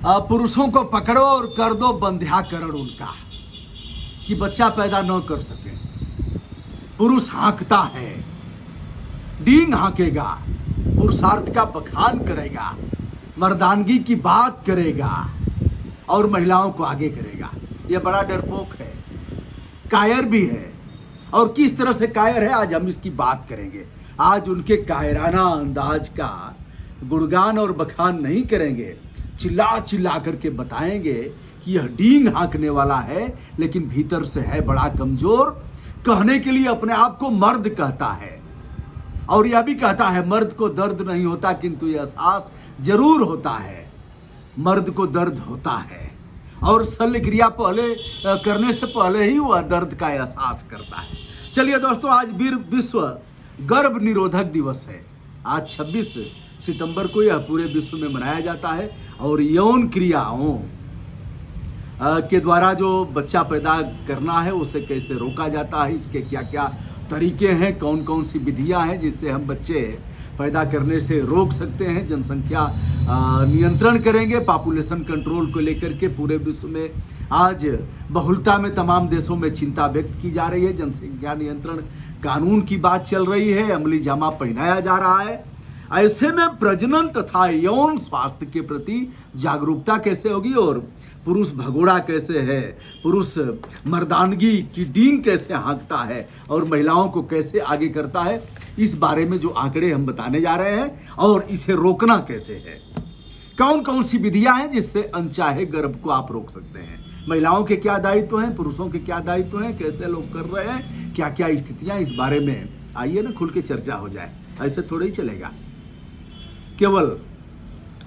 पुरुषों को पकड़ो और कर दो बंध्याकरण उनका, कि बच्चा पैदा न कर सके। पुरुष हाँकता है, डींग हाँकेगा, पुरुषार्थ का बखान करेगा, मर्दानगी की बात करेगा और महिलाओं को आगे करेगा। यह बड़ा डरपोक है, कायर भी है। और किस तरह से कायर है आज हम इसकी बात करेंगे। आज उनके कायराना अंदाज का गुणगान और बखान नहीं करेंगे, चिल्ला चिल्ला करके बताएंगे कि यह डींग हाँकने वाला है लेकिन भीतर से है बड़ा कमजोर। कहने के लिए अपने आप को मर्द कहता है और यह भी कहता है मर्द को दर्द नहीं होता किंतु यह एहसास जरूर होता है, मर्द को दर्द होता है और शल्य क्रिया पहले करने से पहले ही वह दर्द का एहसास करता है। चलिए दोस्तों, आज विश्व गर्भ निरोधक दिवस है। आज 26 सितंबर को यह पूरे विश्व में मनाया जाता है और यौन क्रियाओं के द्वारा जो बच्चा पैदा करना है उसे कैसे रोका जाता है, इसके क्या क्या तरीके हैं, कौन कौन सी विधियां हैं जिससे हम बच्चे पैदा करने से रोक सकते हैं, जनसंख्या नियंत्रण करेंगे, पॉपुलेशन कंट्रोल को लेकर के पूरे विश्व में आज बहुलता में तमाम देशों में चिंता व्यक्त की जा रही है। जनसंख्या नियंत्रण कानून की बात चल रही है, अमली जामा पहनाया जा रहा है। ऐसे में प्रजनन तथा यौन स्वास्थ्य के प्रति जागरूकता कैसे होगी और पुरुष भगोड़ा कैसे है, पुरुष मर्दानगी की डींग कैसे हाँकता है और महिलाओं को कैसे आगे करता है, इस बारे में जो आंकड़े हम बताने जा रहे हैं और इसे रोकना कैसे है। कौन कौन सी विधियां हैं जिससे अनचाहे गर्भ को आप रोक सकते हैं, महिलाओं के क्या दायित्व हैं, पुरुषों के क्या दायित्व हैं, कैसे लोग कर रहे हैं, क्या क्या स्थितियां, इस बारे में आइए ना खुल के चर्चा हो जाए। ऐसे थोड़ा ही चलेगा, केवल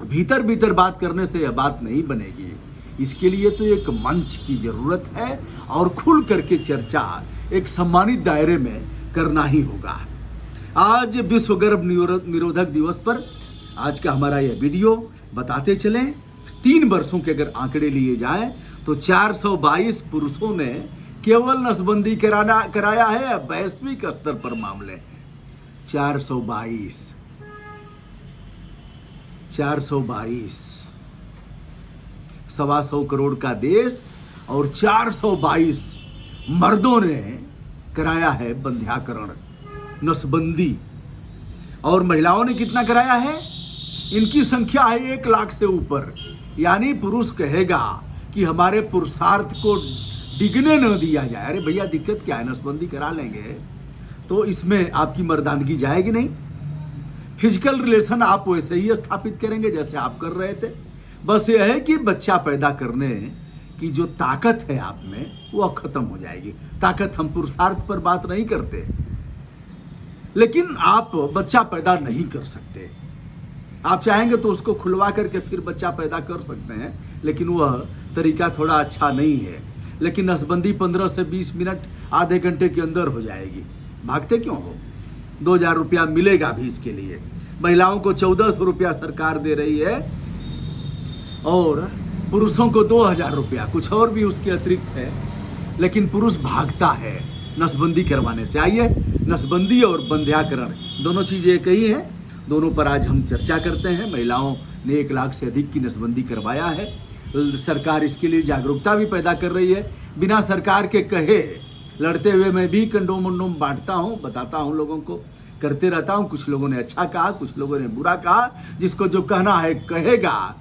भीतर भीतर बात करने से यह बात नहीं बनेगी। इसके लिए तो एक मंच की जरूरत है और खुल करके चर्चा एक सम्मानित दायरे में करना ही होगा। आज विश्व गर्भ निरोधक दिवस पर आज का हमारा यह वीडियो बताते चलें। 3 वर्षों के अगर आंकड़े लिए जाएं तो 422 पुरुषों ने केवल नसबंदी कराया है। वैश्विक स्तर पर मामले 422 125 करोड़ का देश और 422 मर्दों ने कराया है बंध्याकरण, नसबंदी। और महिलाओं ने कितना कराया है? इनकी संख्या है 1 लाख से ऊपर। यानी पुरुष कहेगा कि हमारे पुरुषार्थ को डिगने न दिया जाए। अरे भैया दिक्कत क्या है, नसबंदी करा लेंगे तो इसमें आपकी मर्दानगी जाएगी नहीं। फिजिकल रिलेशन आप वैसे ही स्थापित करेंगे जैसे आप कर रहे थे। बस यह है कि बच्चा पैदा करने की जो ताकत है आप में वो खत्म हो जाएगी। ताकत, हम पुरुषार्थ पर बात नहीं करते, लेकिन आप बच्चा पैदा नहीं कर सकते। आप चाहेंगे तो उसको खुलवा करके फिर बच्चा पैदा कर सकते हैं, लेकिन वह तरीका थोड़ा अच्छा नहीं है। लेकिन नसबंदी 15 से 20 मिनट, आधे घंटे के अंदर हो जाएगी। भागते क्यों हो? 2000 रुपया मिलेगा भी इसके लिए। महिलाओं को 1400 रुपया सरकार दे रही है और पुरुषों को 2000 रुपया, कुछ और भी उसके अतिरिक्त है। लेकिन पुरुष भागता है नसबंदी करवाने से। आइए, नसबंदी और बंध्याकरण दोनों चीज़ें एक ही हैं, दोनों पर आज हम चर्चा करते हैं। महिलाओं ने 1 लाख से अधिक की नसबंदी करवाया है। सरकार इसके लिए जागरूकता भी पैदा कर रही है। बिना सरकार के कहे लड़ते हुए मैं भी कंडोम वंडोम बांटता हूँ, बताता हूँ, लोगों को करते रहता हूँ। कुछ लोगों ने अच्छा कहा, कुछ लोगों ने बुरा कहा। जिसको जो कहना है कहेगा,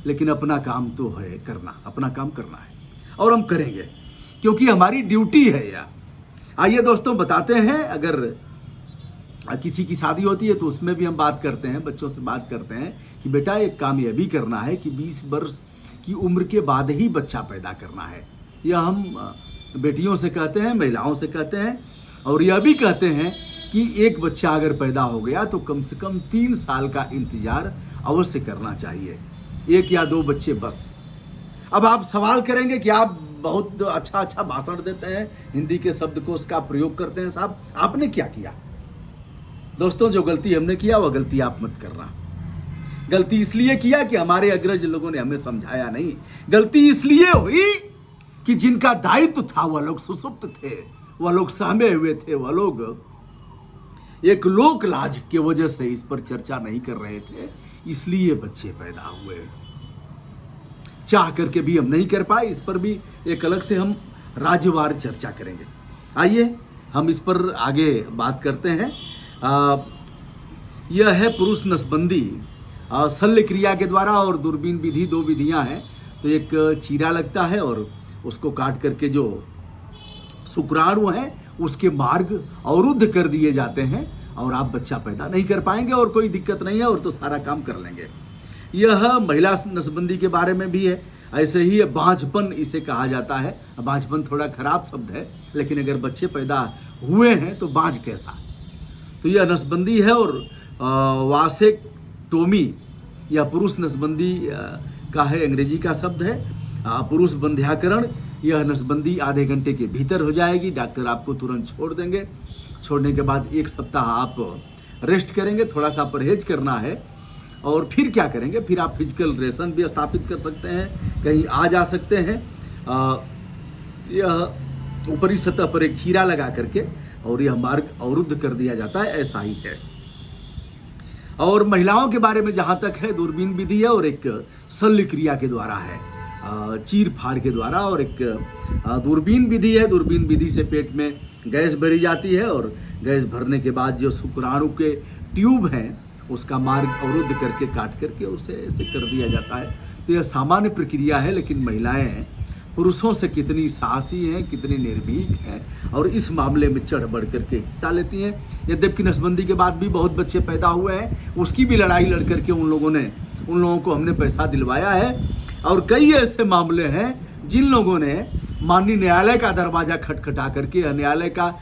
लेकिन अपना काम तो है करना, अपना काम करना है और हम करेंगे क्योंकि हमारी ड्यूटी है यह। आइए दोस्तों बताते हैं, अगर किसी की शादी होती है तो उसमें भी हम बात करते हैं, बच्चों से बात करते हैं कि बेटा एक काम यह भी करना है कि 20 वर्ष की उम्र के बाद ही बच्चा पैदा करना है। यह हम बेटियों से कहते हैं, महिलाओं से कहते हैं और यह भी कहते हैं कि एक बच्चा अगर पैदा हो गया तो कम से कम 3 साल का इंतजार अवश्य करना चाहिए, 1 या 2 बच्चे बस। अब आप सवाल करेंगे कि आप बहुत अच्छा भाषण देते हैं, हिंदी के शब्दकोश का प्रयोग करते हैं, साहब आपने क्या किया? दोस्तों, जो गलती हमने किया वह गलती आप मत करना। गलती इसलिए किया कि हमारे अग्रज लोगों ने हमें समझाया नहीं। गलती इसलिए हुई कि जिनका दायित्व था वह लोग सुसुप्त थे, वह लोग सहमे हुए थे, वह लोग एक लोक लाज के वजह से इस पर चर्चा नहीं कर रहे थे, इसलिए बच्चे पैदा हुए। चाह करके भी हम नहीं कर पाए। इस पर भी एक अलग से हम राज्यवार चर्चा करेंगे। आइए हम इस पर आगे बात करते हैं। यह है पुरुष नसबंदी शल्य क्रिया के द्वारा और दूरबीन विधि, दो विधियां हैं। तो एक चीरा लगता है और उसको काट करके जो शुक्राणु हैं उसके मार्ग अवरुद्ध कर दिए जाते हैं और आप बच्चा पैदा नहीं कर पाएंगे और कोई दिक्कत नहीं है और तो सारा काम कर लेंगे। यह महिला नसबंदी के बारे में भी है। ऐसे ही बांझपन इसे कहा जाता है। बांझपन थोड़ा खराब शब्द है, लेकिन अगर बच्चे पैदा हुए हैं तो बांझ कैसा। तो यह नसबंदी है। और वासेक्टोमी यह पुरुष नसबंदी का है, अंग्रेजी का शब्द है। पुरुष बंध्याकरण, यह नसबंदी आधे घंटे के भीतर हो जाएगी। डॉक्टर आपको तुरंत छोड़ देंगे। छोड़ने के बाद 1 सप्ताह आप रेस्ट करेंगे, थोड़ा सा परहेज करना है। और फिर क्या करेंगे, फिर आप फिजिकल रेशन भी स्थापित कर सकते हैं, कहीं आ जा सकते हैं। यह ऊपरी सतह पर एक चीरा लगा करके और यह मार्ग अवरुद्ध कर दिया जाता है, ऐसा ही है। और महिलाओं के बारे में जहाँ तक है, दूरबीन विधि है और एक शल्य क्रिया के द्वारा है, चीर फाड़ के द्वारा। और एक दूरबीन विधि है। दूरबीन विधि से पेट में गैस भरी जाती है और गैस भरने के बाद जो शुक्राणु के ट्यूब हैं उसका मार्ग अवरुद्ध करके काट करके उसे ऐसे कर दिया जाता है। तो यह सामान्य प्रक्रिया है, लेकिन महिलाएं पुरुषों से कितनी साहसी हैं, कितनी निर्भीक हैं और इस मामले में चढ़ बढ़ करके हिस्सा लेती हैं। यद्यपि नसबंदी के बाद भी बहुत बच्चे पैदा हुए हैं, उसकी भी लड़ाई लड़ करके उन लोगों को हमने पैसा दिलवाया है। और कई ऐसे मामले हैं जिन लोगों ने माननीय न्यायालय का दरवाजा खटखटा करके, न्यायालय का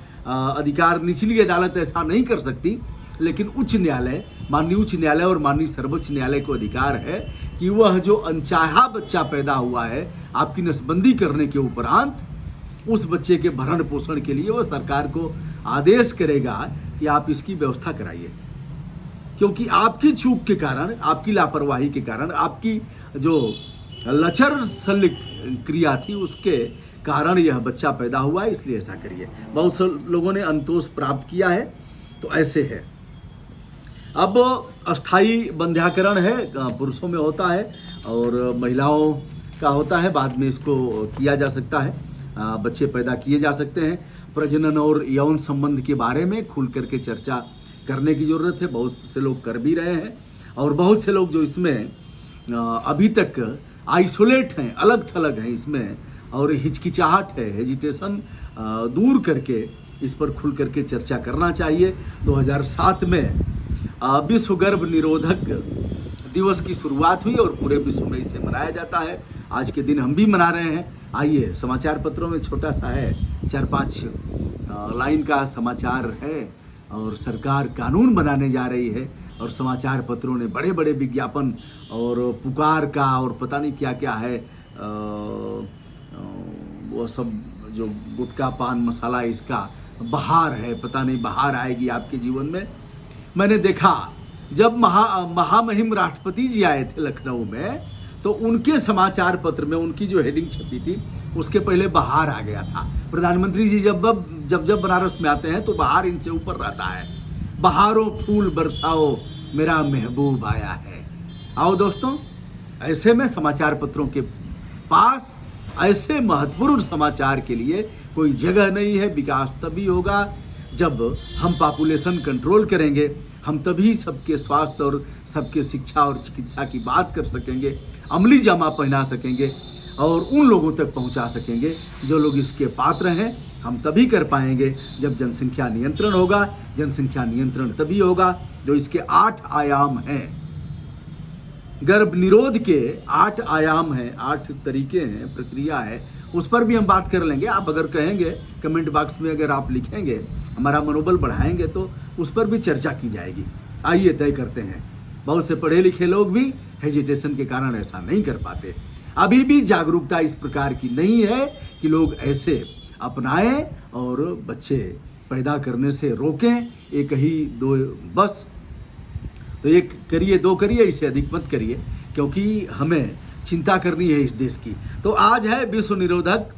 अधिकार निचली अदालत ऐसा नहीं कर सकती, लेकिन उच्च न्यायालय, माननीय उच्च न्यायालय और माननीय सर्वोच्च न्यायालय को अधिकार है कि वह जो अनचाहा बच्चा पैदा हुआ है आपकी नसबंदी करने के उपरांत, उस बच्चे के भरण पोषण के लिए वह सरकार को आदेश करेगा कि आप इसकी व्यवस्था कराइए। क्योंकि आपकी चूक के कारण, आपकी लापरवाही के कारण, आपकी जो लचर शल्य क्रिया थी उसके कारण यह बच्चा पैदा हुआ है, इसलिए ऐसा करिए। बहुत से लोगों ने अंतोष प्राप्त किया है। तो ऐसे है। अब अस्थाई बंध्याकरण है, पुरुषों में होता है और महिलाओं का होता है। बाद में इसको किया जा सकता है, बच्चे पैदा किए जा सकते हैं। प्रजनन और यौन संबंध के बारे में खुल करके चर्चा करने की ज़रूरत है। बहुत से लोग कर भी रहे हैं और बहुत से लोग जो इसमें अभी तक आइसोलेट हैं, अलग थलग हैं इसमें, और हिचकिचाहट है, हेजिटेशन दूर करके इस पर खुल करके चर्चा करना चाहिए। 2007 में विश्व गर्भ निरोधक दिवस की शुरुआत हुई और पूरे विश्व में इसे मनाया जाता है। आज के दिन हम भी मना रहे हैं। आइए, समाचार पत्रों में छोटा सा है, 4-5 लाइन का समाचार है और सरकार कानून बनाने जा रही है और समाचार पत्रों ने बड़े बड़े विज्ञापन और पुकार का और पता नहीं क्या क्या है, वो सब जो गुटखा पान मसाला, इसका बहार है, पता नहीं बहार आएगी आपके जीवन में। मैंने देखा जब महामहिम राष्ट्रपति जी आए थे लखनऊ में, तो उनके समाचार पत्र में उनकी जो हेडिंग छपी थी उसके पहले बहार आ गया था। प्रधानमंत्री जी जब बनारस में आते हैं तो बहार इनसे ऊपर रहता है। बहारों फूल बरसाओ, मेरा महबूब आया है। आओ दोस्तों, ऐसे में समाचार पत्रों के पास ऐसे महत्वपूर्ण समाचार के लिए कोई जगह नहीं है। विकास तभी होगा जब हम पॉपुलेशन कंट्रोल करेंगे। हम तभी सबके स्वास्थ्य और सबके शिक्षा और चिकित्सा की बात कर सकेंगे, अमली जामा पहना सकेंगे और उन लोगों तक पहुंचा सकेंगे जो लोग इसके पात्र हैं। हम तभी कर पाएंगे जब जनसंख्या नियंत्रण होगा। जनसंख्या नियंत्रण तभी होगा जो इसके 8 आयाम हैं। गर्भ निरोध के 8 आयाम हैं, 8 तरीके हैं, प्रक्रिया है, उस पर भी हम बात कर लेंगे। आप अगर कहेंगे कमेंट बॉक्स में, अगर आप लिखेंगे, हमारा मनोबल बढ़ाएंगे तो उस पर भी चर्चा की जाएगी। आइए तय करते हैं। बहुत से पढ़े लिखे लोग भी हेजिटेशन के कारण ऐसा नहीं कर पाते। अभी भी जागरूकता इस प्रकार की नहीं है कि लोग ऐसे अपनाएं और बच्चे पैदा करने से रोकें। एक ही दो बस, तो एक करिए, 2 करिए, इससे अधिक मत करिए, क्योंकि हमें चिंता करनी है इस देश की। तो आज है विश्व निरोधक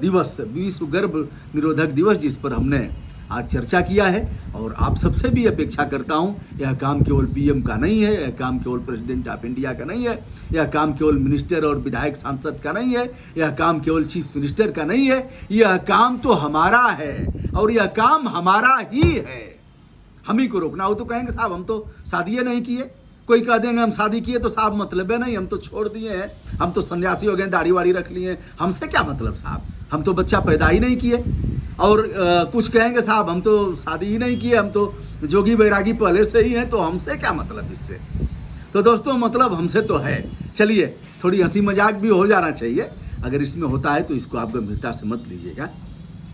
दिवस, विश्व गर्भ निरोधक दिवस, जिस पर हमने आज चर्चा किया है। और आप सबसे भी अपेक्षा करता हूं, यह काम केवल पीएम का नहीं है, यह काम केवल प्रेसिडेंट ऑफ इंडिया का नहीं है, यह काम केवल मिनिस्टर और विधायक सांसद का नहीं है, यह काम केवल चीफ मिनिस्टर का नहीं है, यह काम तो हमारा है और यह काम हमारा ही है। हम ही को रोकना हो। तो कहेंगे साहब हम तो शादी नहीं किए, कोई कह देंगे हम शादी किए तो साहब मतलब है नहीं, हम तो छोड़ दिए हैं, हम तो सन्यासी हो गए, दाढ़ी वाड़ी रख लिए, हमसे क्या मतलब साहब, हम तो बच्चा पैदा ही नहीं किए। और कुछ कहेंगे साहब हम तो शादी ही नहीं किए, हम तो जोगी बैरागी पहले से ही हैं, तो हमसे क्या मतलब इससे। तो दोस्तों मतलब हमसे तो है। चलिए थोड़ी हंसी मजाक भी हो जाना चाहिए, अगर इसमें होता है तो इसको आप गंभीरता से मत लीजिएगा,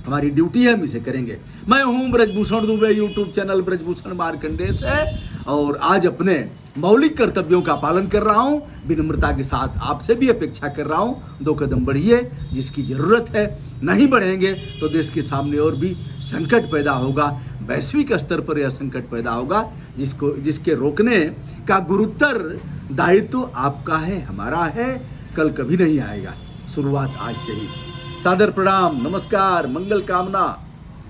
हमारी ड्यूटी है, हम इसे करेंगे। मैं हूं ब्रजभूषण दुबे, यूट्यूब चैनल ब्रजभूषण मार्कंडेय से, और आज अपने मौलिक कर्तव्यों का पालन कर रहा हूं, विनम्रता के साथ आपसे भी अपेक्षा कर रहा हूं 2 कदम बढ़िए, जिसकी ज़रूरत है। नहीं बढ़ेंगे तो देश के सामने और भी संकट पैदा होगा, वैश्विक स्तर पर यह संकट पैदा होगा, जिसके रोकने का गुरुतर दायित्व आपका है, हमारा है, कल कभी नहीं आएगा, शुरुआत आज से ही। सादर प्रणाम, नमस्कार, मंगल कामना।